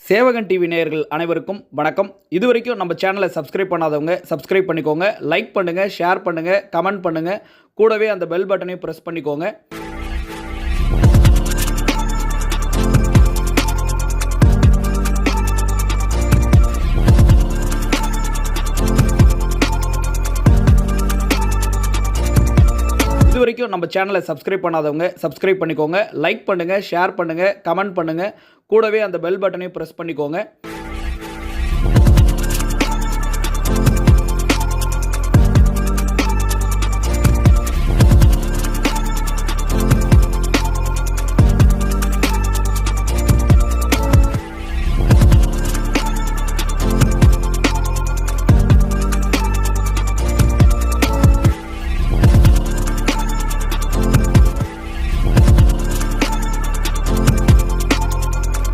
சேவகன் டிவி நேயர்கள் அனைவருக்கும் வணக்கம். இதுவரைக்கும் நம்ம சேனலை சப்ஸ்கிரைப் பண்ணாதவங்க சப்ஸ்கிரைப் பண்ணிக்கோங்க. லைக் பண்ணுங்கள், ஷேர் பண்ணுங்கள், கமெண்ட் பண்ணுங்கள். கூடவே அந்த பெல் பட்டனையும் ப்ரெஸ் பண்ணிக்கோங்க. இதுவரைக்கும் நம்ம சேனலை சப்ஸ்கிரைப் பண்ணாதவங்க சப்ஸ்கிரைப் பண்ணிக்கோங்க. லைக் பண்ணுங்கள், ஷேர் பண்ணுங்கள், கமெண்ட் பண்ணுங்கள். கூடவே அந்த பெல் பட்டனையும் ப்ரெஸ் பண்ணிக்கோங்க.